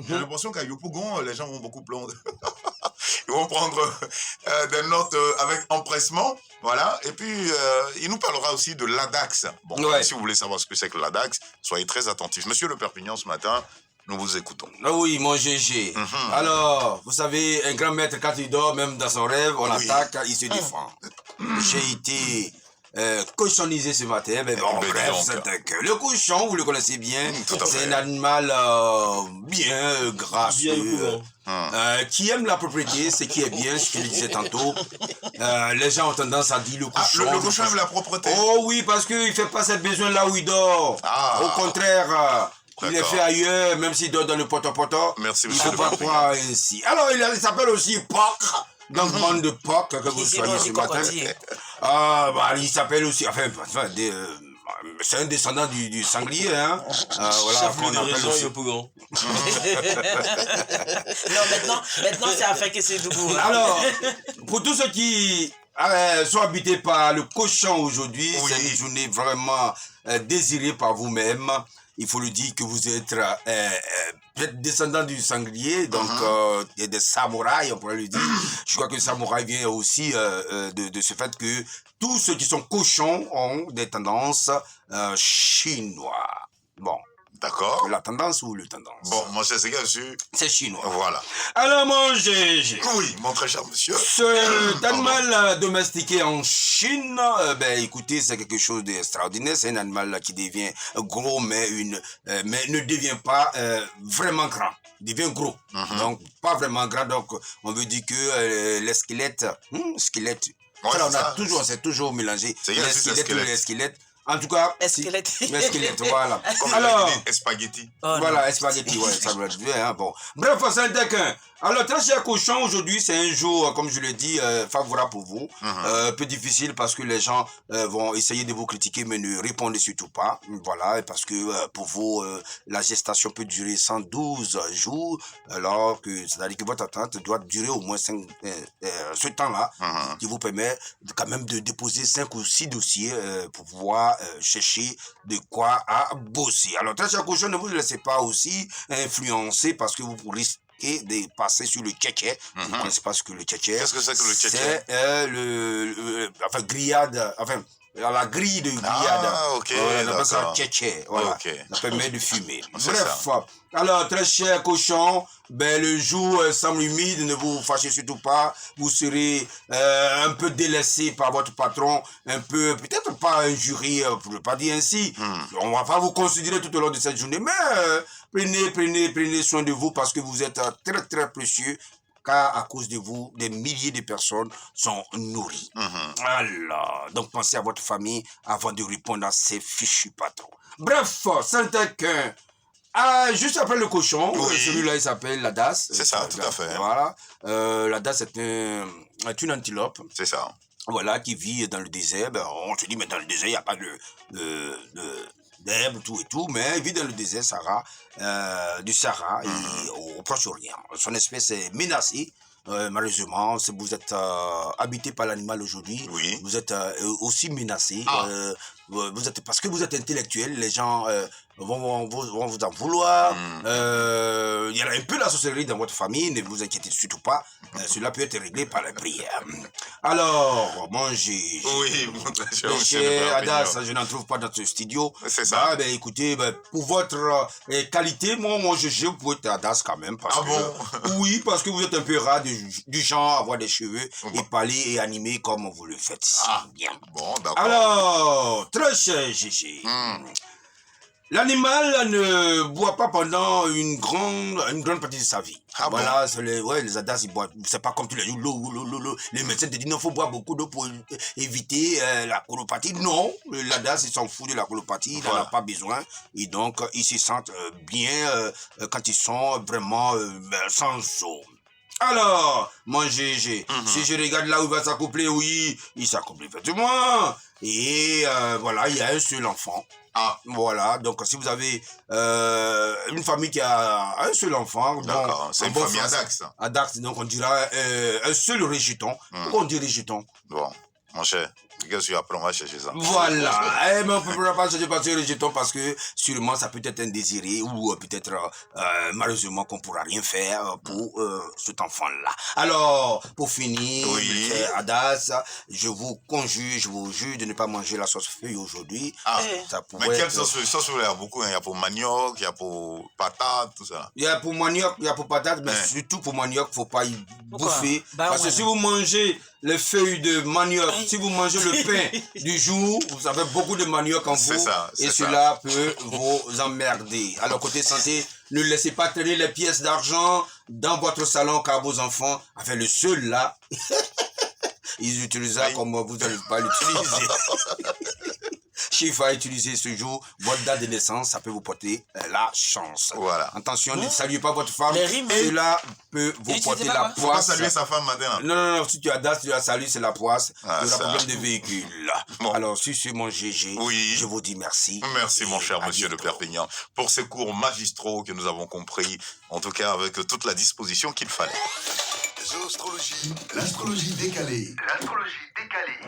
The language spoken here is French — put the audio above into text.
J'ai l'impression qu'à Yopougon, les gens vont beaucoup prendre. Ils vont prendre des notes avec empressement. Voilà. Et puis, il nous parlera aussi de l'ADAX. Bon, si vous voulez savoir ce que c'est que l'ADAX, soyez très attentifs. Monsieur le Perpignan, ce matin, nous vous écoutons. Ah oui, mon GG. Alors, vous savez, un grand maître, quand il dort, même dans son rêve, on l'attaque, il se défend. J'ai été cochonnisé ce matin, mais bon, bref, le cochon, vous le connaissez bien, c'est un animal bien gracieux, qui aime la propriété, ce qui est bien, ce que je disais tantôt. Les gens ont tendance à dire le cochon. Le cochon aime la propreté. Oh oui, parce qu'il ne fait pas cette besoin là où il dort. Au contraire, il est fait ailleurs, même s'il dort dans le poto-poto. Merci, il ne faut pas croire ainsi. Alors, il s'appelle aussi Poc. Donc, bande de Poc, que vous soyez ce matin. Il s'appelle aussi, c'est un descendant du sanglier, hein. Voilà, qu'on appelle aussi. Non, maintenant c'est afin que c'est Dougou. Alors, pour tous ceux qui sont habités par le cochon aujourd'hui, c'est une journée vraiment désirée par vous-même. Il faut le dire que vous êtes peut-être descendant du sanglier, donc il y a des samouraïs, on pourrait le dire. Je crois que le samouraï vient aussi de ce fait que tous ceux qui sont cochons ont des tendances chinois. Bon. D'accord. La tendance ou le tendance? Bon, mon cher, c'est bien sûr. C'est chinois. Voilà. Alors, mon GG. Oui, mon très cher monsieur. Ce animal domestiqué en Chine, écoutez, c'est quelque chose d'extraordinaire. C'est un animal qui devient gros, mais ne devient pas vraiment grand. Il devient gros. Donc, pas vraiment grand. Donc, on veut dire que les squelettes, on s'est toujours mélangé. Les squelettes et les squelettes. En tout cas, esquelette, voilà. Alors, spaghetti. Voilà, spaghetti, ouais, ça doit être bien, hein, bon. Bref, c'est un dequin. Alors, très cher cochon, aujourd'hui, c'est un jour, comme je l'ai dit, favorable pour vous. Un peu difficile parce que les gens vont essayer de vous critiquer, mais ne répondez surtout pas. Voilà, parce que pour vous, la gestation peut durer 112 jours, alors que, c'est-à-dire que votre attente doit durer au moins ce temps-là, qui vous permet quand même de déposer 5 ou 6 dossiers pour pouvoir chercher de quoi à bosser. Alors, très cher cochon, ne vous laissez pas aussi influencer parce que vous risquez de passer sur le tchétché. Vous ne connaissez pas ce que le tchétché. Qu'est-ce que c'est que le tchétché? C'est grillade, la grille de grillade. Ah, ok. On appelle ça tchétché. Voilà. Okay. Ça permet de fumer. Bref. Alors, très cher cochon, le jour semble humide, ne vous fâchez surtout pas. Vous serez un peu délaissé par votre patron, un peu, peut-être pas injurié, pour ne pas dire ainsi. On va pas vous considérer tout au long de cette journée, mais prenez soin de vous parce que vous êtes très, très précieux. Car à cause de vous, des milliers de personnes sont nourries. Alors, donc pensez à votre famille avant de répondre à ces fichus patrons. Bref, Saint-Aquin, juste après le cochon, celui-là il s'appelle la dasse. C'est ça, tout à fait. Voilà, la dasse c'est une antilope. C'est ça. Voilà, qui vit dans le désert. On se dit, mais dans le désert, il n'y a pas d'herbe, tout et tout, mais il vit dans le désert du Sahara et au Proche-Orient. Son espèce est menacée. Malheureusement, si vous êtes habité par l'animal aujourd'hui, vous êtes aussi menacé. Parce que vous êtes intellectuel, les gens vont vous en vouloir. Il y a un peu la sorcellerie dans votre famille, ne vous inquiétez surtout pas. Cela peut être réglé par la prière. Alors, mangez. Oui, mon cher Adas, je n'en trouve pas dans ce studio. C'est ça. Écoutez, pour votre qualité, mon GG, vous pouvez être Adas quand même. Parce que, oui, parce que vous êtes un peu ras du genre, avoir des cheveux et parler et animer comme vous le faites si bien. Bon, d'accord. Alors, très cher GG. L'animal ne boit pas pendant une grande partie de sa vie. Voilà, les adas, ils boivent. C'est pas comme tous les jours, l'eau. Les médecins te disent non, faut boire beaucoup d'eau pour éviter la colopathie. Non, l'adas, il s'en fout de la colopathie, il n'en a pas besoin. Et donc, ils se sentent bien quand ils sont vraiment sans eau. Alors, mon GG, si je regarde là où il va s'accoupler, oui, il s'accouple effectivement. Et voilà, il y a un seul enfant. Voilà, donc si vous avez une famille qui a un seul enfant, d'accord, c'est une famille Adax. Adax, donc on dira un seul rejeton. Pourquoi on dit rejeton? Bon, mon cher, Qu'est-ce après on va chercher ça. Voilà. Mais on ne peut pas chercher passer le jeton parce que sûrement ça peut être indésiré ou peut-être malheureusement qu'on ne pourra rien faire pour cet enfant-là. Alors, pour finir, oui. Adas, je vous conjure, je vous jure de ne pas manger la sauce feuille aujourd'hui. Ah, ça pourrait mais quelle être... sauce feuille? Sauce feuille, il y a beaucoup. Il y a pour manioc, il y a pour patate, tout ça. Il y a pour manioc, il y a pour patate, mais surtout pour manioc, il ne faut pas y bouffer. Parce que si vous mangez les feuilles de manioc, si vous mangez le pain du jour, vous avez beaucoup de manioc en vous. Et cela peut vous emmerder. Alors, côté santé, ne laissez pas traîner les pièces d'argent dans votre salon car vos enfants, enfin le seul là, ils utilisent ça comme vous n'allez pas l'utiliser. Chiffre à utiliser ce jour, votre date de naissance, ça peut vous porter la chance. Voilà. Attention, ne saluez pas votre femme, cela peut vous porter la poisse. Faut pas saluer sa femme maintenant. Non, si tu as date, tu la salues, c'est la poisse. Il y aura problème de véhicule. Bon. Alors, si c'est mon GG, je vous dis merci. Merci, mon cher monsieur de Perpignan, pour ces cours magistraux que nous avons compris, en tout cas avec toute la disposition qu'il fallait. Zooastrologie, l'astrologie décalée. L'astrologie décalée.